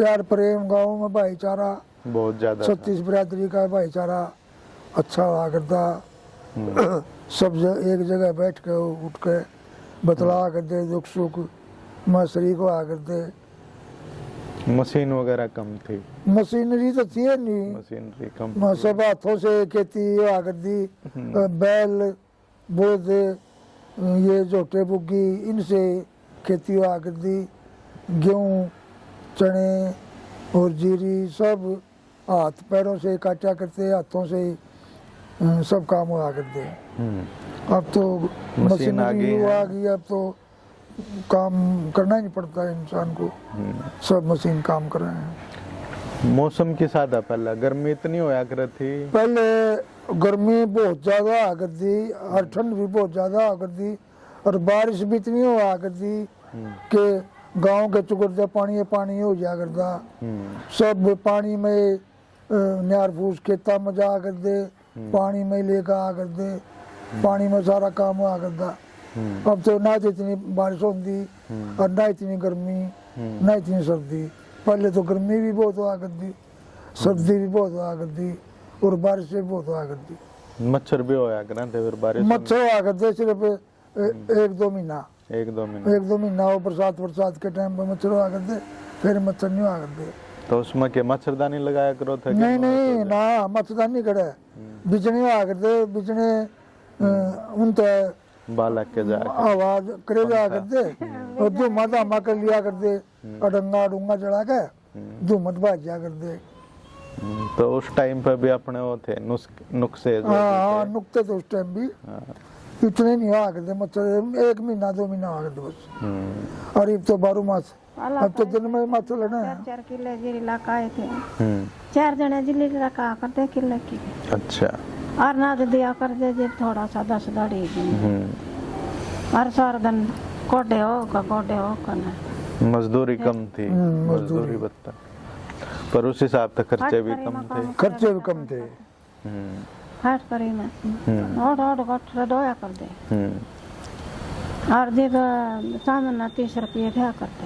प्यार प्रेम, गाँव में भाईचारा बहुत ज्यादा 36 बिरादरी का भाईचारा अच्छा हुआ करता। सब एक जगह बैठ के उठ के बतला करते, दुख सुख में शरीक हुआ करते। मशीन वगैरह कम थी, मशीनरी तो थी नहीं, मशीनरी कम मैं सब हाथों से खेती हुआ करती। बैल बलद ये जोटे बुग्गी इनसे खेती हुआ करती। गेहूँ चने और जीरी सब हाथ पैरों से काटा करते, हाथों से सब काम हुआ करते। अब तो मशीन आ गई मशीनरी है। आ गई, अब तो काम करना ही नहीं पड़ता है इंसान को, सब मशीन काम कर रहे हैं। मौसम की सादा पहला गर्मी इतनी होया कर थी, पहले गर्मी बहुत ज्यादा आ करती और ठंड भी बहुत ज्यादा आ करती और बारिश भी इतनी हो आ करती कि गांव के चुकरते पानी हो जाया करता। सब पानी में न्यार फूस खेता में जा करते, पानी में लेकर आ करते, पानी में सारा काम हुआ करता। अब तो ना तो इतनी बारिश होती और ना इतनी गर्मी, ना इतनी सर्दी। पहले तो गर्मी भी बहुत हुआ करती, सर्दी भी बहुत हुआ करती और बारिश भी बहुत हुआ करती। मच्छर भी होया करते थे फिर बारिश मच्छर हुआ करते सिर्फ एक दो महीना, एक दो महीना हो बरसात के टाइम पे मच्छर हुआ करते, फिर मच्छर नहीं हुआ करते। तो उसमें के मच्छरदानी लगाया करो थे? नहीं नहीं ना, मच्छरदानी करे बिजने हुआ करते, बिजने उन तो बालक के जा आवाज करे जा करते और धूमा धामा कर लिया करते, अडंगा डूंगा चढ़ा के धूमत भाज जा करते। तो उस टाइम पे भी अपने वो थे नुस्खे जो हाँ थे। नुकते तो उस टाइम भी इतने नहीं हुआ करते मच्छर, एक महीना दो महीना हुआ करते बस। और अब तो 12 मास, अब तो दिन में मच्छर लेना है। 4 किले जिले लगाए थे, 4 जने जिले लगा करते किले की। अच्छा। और ना तो दिया कर दे जे थोड़ा सा 10 दाड़ी और सारा दिन कोडे हो करना। मजदूरी कम थी, मजदूरी बत्ता, पर उस हिसाब से खर्चे भी कम थे। खर्चे भी कम थे। हट करी ना और गट डोया कर दे और जे सामने 30 रुपये दिया करते।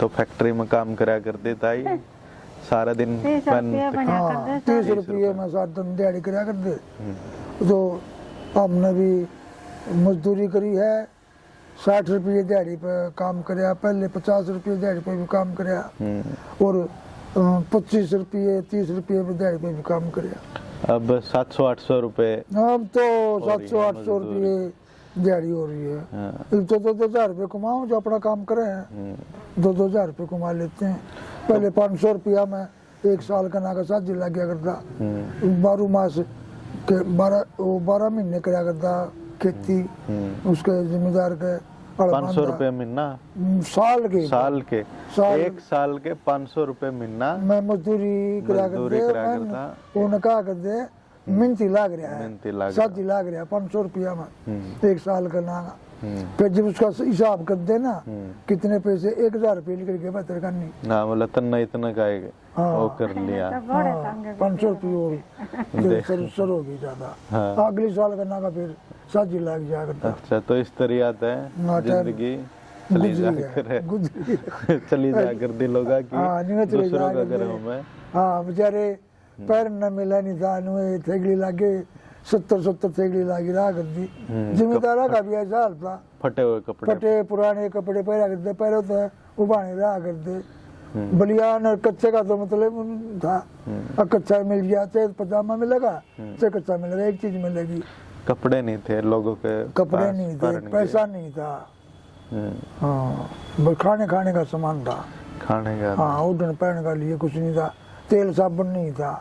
तो फैक्ट्री में काम करा करते ताई सारा दिन 30 रुपये बना कर दे। 30 रुपये में साथ दिन दिहाड़ी करा करते। तो हमने भी मजदूरी करी है, 60 रुपये दिहाड़ी पे काम कराया, पहले 50 रुपये दिहाड़ी पे भी काम कराया और 25 रुपये 30 रुपये पे दिहाड़ी पे भी काम कराया। अब 700-800 रुपए। अब तो 700-800 रुपये दिहाड़ी हो रही है। अब तो 2,000 रुपये कमाओ जो अपना काम करे हैं, 2,000 रुपये कमा लेते हैं। पहले 500 रुपया में 1 साल का नाका साथ लग गया करता। 12 मास के 12 महीने कराया करता खेती, उसके जिम्मेदार के 500 रुपए महीना साल के एक साल के 500 रुपए महीना मैं मजदूरी करा करते। उन्हें कहा करते मिनती लाग रहा है, साथ लाग रहा है 500 रुपया में 1 साल का नागा। फिर जब उसका हिसाब कर दे ना कितने पैसे, 1,000 रुपये निकल के बेहतर करनी ना, बोला तन्ना इतना खाएगा वो कर लिया 500 रुपये सर हो गई ज्यादा। अगले साल का नागा फिर साझी लाग जाया करता। अच्छा, तो इस तरह है जिंदगी चली जा कर दिलों का कि दूसरों का घरों में। हाँ बेचारे पैर न मिला नहीं था, थेगड़ी लागे 70 थेगड़ी लागी रहा कर दी। जिम्मेदारा का भी ऐसा हाल था, फटे हुए कपड़े, फटे पुराने कपड़े पहरा करते, पैरों तो उबाने रहा करते। बलियान और कच्चे का तो मतलब था, अब कच्चा मिल गया चाहे पजामा मिलेगा चाहे कच्चा मिलेगा, एक चीज मिलेगी। कपड़े नहीं थे लोगों के, कपड़े नहीं थे, पैसा नहीं था। हाँ खाने का सामान था, खाने का। हाँ उड़न पहन का लिए कुछ नहीं था, तेल साबुन नहीं था।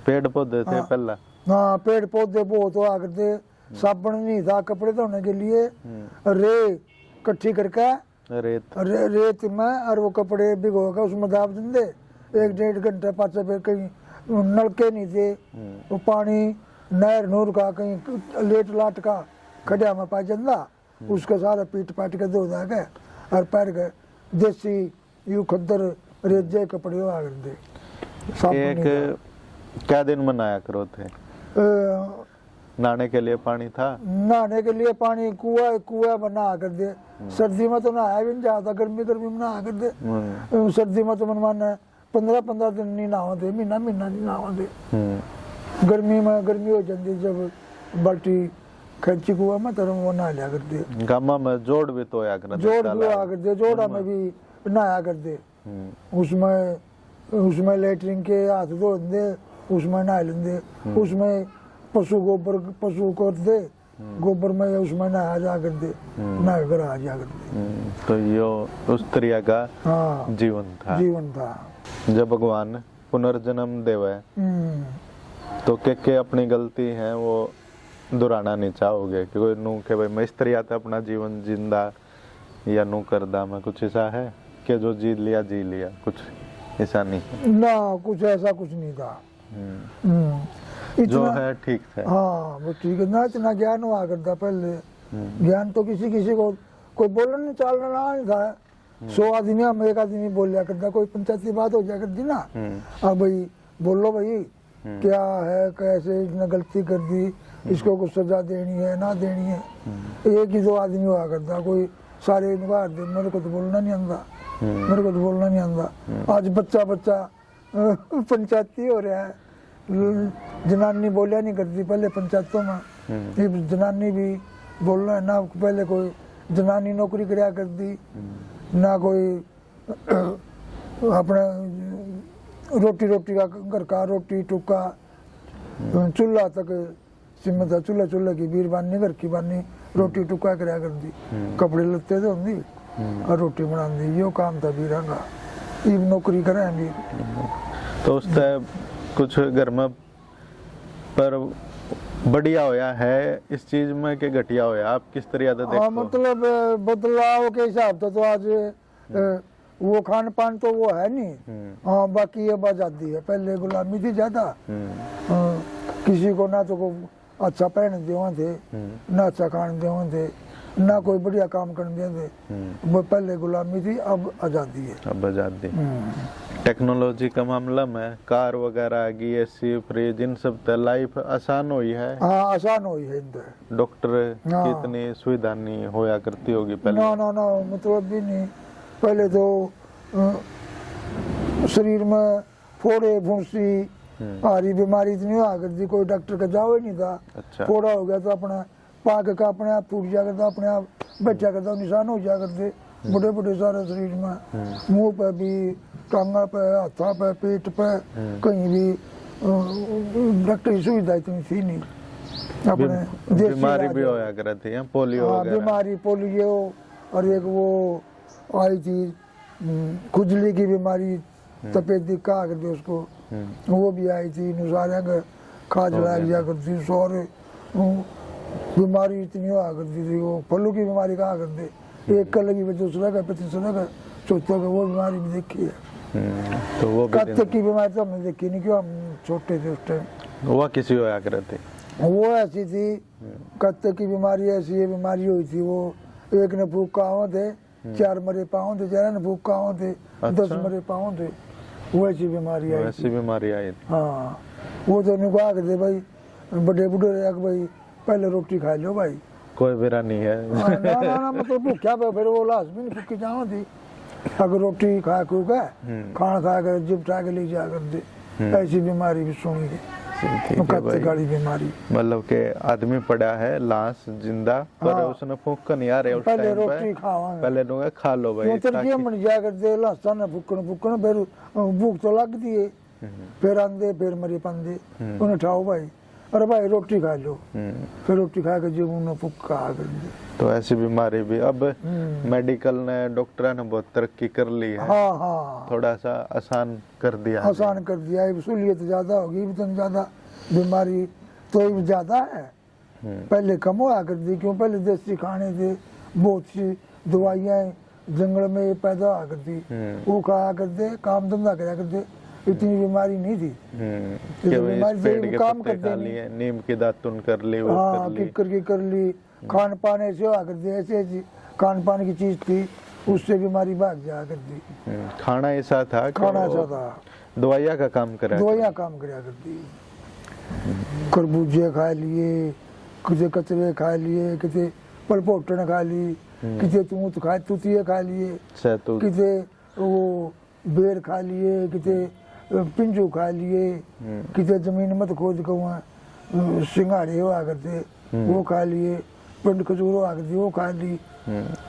पेड़ पौधे थे पहला। हाँ पेड़ पौधे बहुत हुआ करते, साबुन नहीं था कपड़े धोने के लिए। रे इकट्ठी करके रेत में और वो कपड़े भिगो के उसमें दाब देंगे 1-1.5 घंटे पाचे पे। कहीं नलके नहीं थे, वो पानी नहर नूर का कहीं लेट लाट का खड्या में पा जाता, उसके सारे पीट पाट के धो दा के और पैर के देसी यू खद्दर रेजे कपड़े हुआ करते। एक क्या दिन मनाया करो थे? नहाने के लिए पानी था, नहाने के लिए पानी कुआ बना कर दे। सर्दी में तो नहाया भी नहीं जाता, गर्मी में नहा कर दे। सर्दी में तो मनमाना 15 दिन नहीं नहाते, महीना नहीं नहाते। हम्म। गर्मी हो जाती जब बाल्टी खैंची कुआ में तरह वो नहा लिया करते। गामा में जोड़ भी तो करते, जोड़ भी आ करते, जोड़ा में भी नहाया करते। उसमें लेटरिन के हाथ धो दे, उसमें नहा लेंगे। उसमें पशु को दे गोबर में, उसमें नहाया जा करते, नहा कर आ जा करते। तो यो उस तरह का हाँ जीवन था। जब भगवान पुनर्जन्म देवे तो के अपनी गलती है वो दोहराना नहीं चाहोगे कि कोई नू के भाई मैं इस तरह था अपना जीवन जिंदा या नू करदा मैं, कुछ ऐसा है कि जो जी लिया कुछ ऐसा नहीं ना, कुछ ऐसा कुछ नहीं था। जो है ठीक था। हाँ वो ठीक है ना, इतना ज्ञान हुआ करता पहले। ज्ञान तो किसी को कोई बोलना नहीं चालना नहीं था। 100 आदमी हम एक आदमी बोल लिया करता, कोई पंचायती बात हो जाया करती ना, अब भाई बोलो भाई क्या है, कैसे इसने गलती कर दी, इसको कुछ सजा देनी है ना देनी है। एक ही 2 आदमी हुआ करता, कोई सारे निभार दे, मेरे को तो बोलना नहीं आता, मेरे को तो बोलना नहीं आता। आज बच्चा पंचायती हो रहा है, जनानी बोलिया नहीं करती पहले पंचायतों में। ये जनानी भी बोलना है ना, पहले कोई जनानी नौकरी कराया करती ना, कोई अपना रोटी का घर का रोटी टुक्का चूल्हा तक सीमित था। चूल्हा की बीर बानी, घर की बानी, रोटी टुक्का कराया करती, कपड़े लत्ते तो होंगी और रोटी बना दी, यो काम था बीरा का। ये नौकरी करें बीर। तो उस कुछ घर में पर बढ़िया होया है इस चीज में के घटिया होया, आप किस तरह से देखो? मतलब बदलाव के हिसाब से तो आज वो खान पान तो वो है नहीं। हाँ बाकी अब आजादी है, पहले गुलामी थी ज्यादा। किसी को ना तो को अच्छा पहन देवा थे, ना अच्छा खान देवा थे, ना कोई बढ़िया काम करने दे। वो पहले गुलामी थी, अब आजादी है। अब आजादी। टेक्नोलॉजी का मामला में कार वगैरह आ गई, एसी फ्रिज, इन सब लाइफ आसान हुई है। हाँ आसान हुई है इनसे। डॉक्टर की इतनी सुविधा नहीं होया करती होगी पहले। ना मतलब भी नहीं। पहले तो शरीर में फोड़े फुंसी हारी बीमारी इतनी हुआ करती, कोई डॉक्टर का जाओ ही नहीं था। अच्छा। फोड़ा हो गया तो अपना पाक का अपने आप टूट जाया करता, अपने आप बचा करता, निशान हो जाया करते बड़े सारे शरीर में, मुंह पे भी, टांगा पे, हाथा पे, पेट पे, कहीं भी डॉक्टर की सुविधा इतनी थी नहीं। अपने बीमारी भी होया करती है, पोलियो वगैरह। बीमारी पोलियो, और एक वो आई थी खुजली की बीमारी, तपेदी कहा करते उसको, वो भी आई थी। सारे का खाज लग जा करती, सारे बीमारी इतनी हुआ करती थी। वो फलू की बीमारी कहा करते, एक का लगी दूसरा का, तीसरा का, चौथा का, वो बीमारी भी देखी है। तो वो कत्ते की बीमारी तो हमने देखी नहीं, क्यों हम छोटे थे उस टाइम। वो किसी होया करती, वो ऐसी थी कत्ते की बीमारी, ऐसी ये बीमारी हुई थी। वो एक ने भूख का थे, 4 मरे पाँव थे, 4 ने भूख का थे, 10 मरे पाँव थे। वो ऐसी बीमारी आई, ऐसी बीमारी आई। हाँ वो तो निकाह करते भाई, बड़े बूढ़े भाई पहले रोटी खा लो भाई, कोई बेरा नहीं है। ना मतलब भूखा फिर वो लाश भी नहीं फूकी जाओ थी। अगर रोटी खा खू के खाना खा कर जिप उठा के ले जा करते, ऐसी बीमारी भी सुनी है। गाड़ी बीमारी मतलब के आदमी पड़ा है लाश जिंदा, पर उसने फूक कर नहीं आ रहे, पहले रोटी खावा, पहले लोग खा लो भाई, बन जा करते लाशा ने फूकन फिर भूख तो लगती है, फिर आंदे फिर मरे पांदे, उन्हें उठाओ भाई, अरे भाई रोटी खा लो, फिर रोटी खा के जब उन्हें फूक आ गई। तो ऐसी बीमारी भी अब मेडिकल ने, डॉक्टर ने बहुत तरक्की कर ली है। हाँ थोड़ा सा आसान कर दिया, आसान कर दिया है। सहूलियत ज्यादा होगी, इतनी ज्यादा बीमारी तो ज्यादा है, पहले कम हुआ करती। क्यों पहले देसी खाने थे, बहुत सी दवाइयाँ जंगल में पैदा हुआ करती, वो खाया करते, काम धंधा कराया करते, इतनी बीमारी नहीं थी। बीमारी काम करते, नीम की दातुन कर ली, हाँ किक्कर की कर ली, खान पान ऐसे हुआ करते, ऐसी खान पान की चीज थी, उससे बीमारी भाग जाया करती। खाना ऐसा था, खाना ऐसा था, दवाइयाँ का काम करा, दवाइयाँ काम कराया करती। खरबूजे खा लिए, किसी कचरे खा लिए, किसी पलपोटन खा ली, किसी तूतिये खा लिए, किसी वो बेर खा लिए, किते पिंजू खा लिए, किते जमीन मत खोद के वहाँ सिंगाड़े हुआ करते वो खा लिए, पिंड खजूर हुआ करती वो खा ली,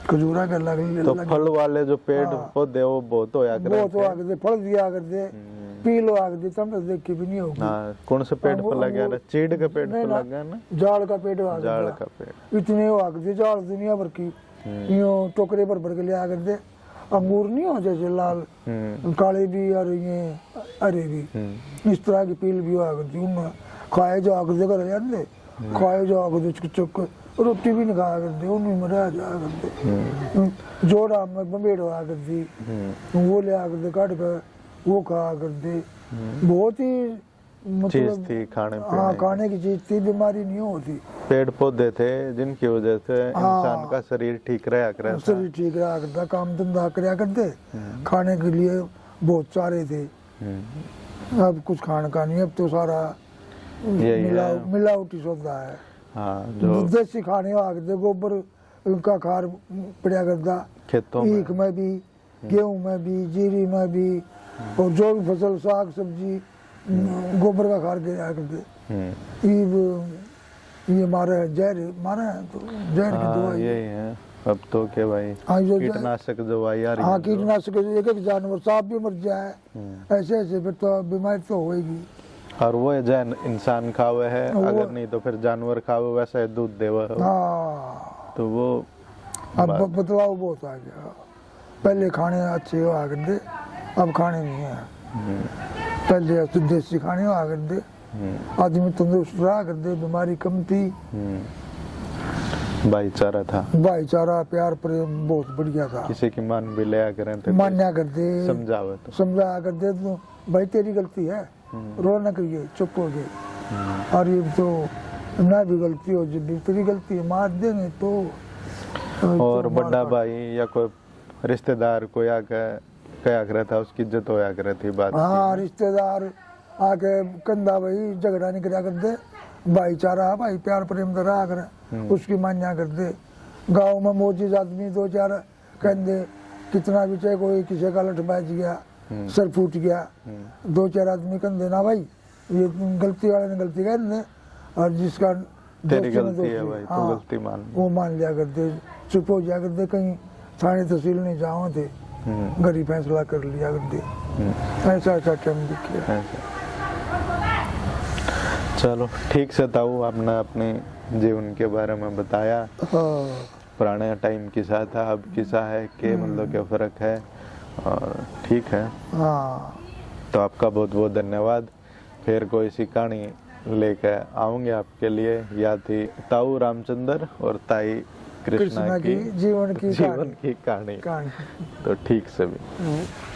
खजूरा के तो फल वाले जो पेड़ पौधे वो बहुत होया करते, फल दिया करते, पीलो आ करते, तब तक देखी भी नहीं होगी। कौन से पेड़ पर लग गया? चीड़ के पेड़ पर लग गया ना, जाड़ का पेड़, जाड़ का पेड़, इतने हो करते जाड़ दुनिया भर की, यूं टोकरे पर भर के लिया करते। अंगूर नहीं हो जैसे लाल काले भी और ये हरे भी, इस तरह की पील भी हुआ करती, उनमें खाए जाओ करते घर जाते, खाए जाओ करते चुक रोटी भी नहीं खाया करते, उनमें रह जाया करते। जोड़ा में बम्बेड़ हुआ करती, वो ले करते काट कर वो खाया करते। बहुत ही मतलब थी खाने हाँ खाने की चीज थी, बीमारी नहीं होती। पेड़ पौधे थे जिनकी वजह से इंसान का शरीर ठीक रहा करता, शरीर ठीक रहा करता, काम धंधा कराया करते, खाने के लिए बहुत सारे थे। अब कुछ खाने का नहीं, अब तो सारा मिलावटी सौदा है। जो देसी खाने आ करते, गोबर का खार पड़ा करता खेतों ईख में भी, गेहूं में भी, जीरी में भी, और जो भी फसल साग सब्जी गोबर का खार गिरा करते। ये मारे जहर मारे हैं, तो जहर की दवाई यही है अब तो के भाई, कीटनाशक दवाई आ रही है। हाँ कीटनाशक, एक एक जानवर सांप भी मर जाए ऐसे ऐसे, फिर तो बीमारी तो होएगी। और वो जैन इंसान खावे है, अगर नहीं तो फिर जानवर खावे, वैसा दूध देवा है। हाँ तो वो अब बदलाव बहुत आ गया। पहले खाने अच्छे हुआ करते, अब खाने नहीं है। पहले देसी खाने हुआ करते, आदमी तंदुरुस्त रहा करते, बीमारी कम थी, भाईचारा था, भाईचारा प्यार प्रेम बहुत बढ़िया था। किसी की मान भी लिया करें, मान्या करते, समझाया करते, तो भाई तेरी गलती है, रो न करिए, चुप हो गए। और ये तो ना भी गलती हो, जब भी तेरी गलती है मार देंगे तो। और बड़ा भाई या कोई रिश्तेदार कोई आकर क्या करे था, उसकी इज्जत होया करे थी बात। हाँ रिश्तेदार आके कंधा भाई झगड़ा नहीं करा करते, भाईचारा भाई प्यार प्रेम तो रहा करे, उसकी मान्या करते। गाँव में मोजिज आदमी दो चार कहते, कितना भी चाहे कोई किसी का लठ बच गया, सर फूट गया, दो चार आदमी कहते ना भाई ये गलती वाले ने गलती कह दे, और जिसका तेरी गलती है भाई, तो गलती मान, वो मान लिया करते, चुप हो जाया करते, कहीं थाने तहसील नहीं जाओ थे, घर ही फैसला कर लिया करते। ऐसा ऐसा टाइम दिखा। चलो ठीक से ताऊ, आपने अपने जीवन के बारे में बताया। पुराने टाइम किसा था, अब किसा है, के मतलब क्या फर्क है, और ठीक है। तो आपका बहुत बहुत धन्यवाद। फिर कोई सी कहानी लेकर आऊंगे आपके लिए। या थी ताऊ रामचंद्र और ताई कृष्णा की जीवन की कहानी। तो ठीक से भी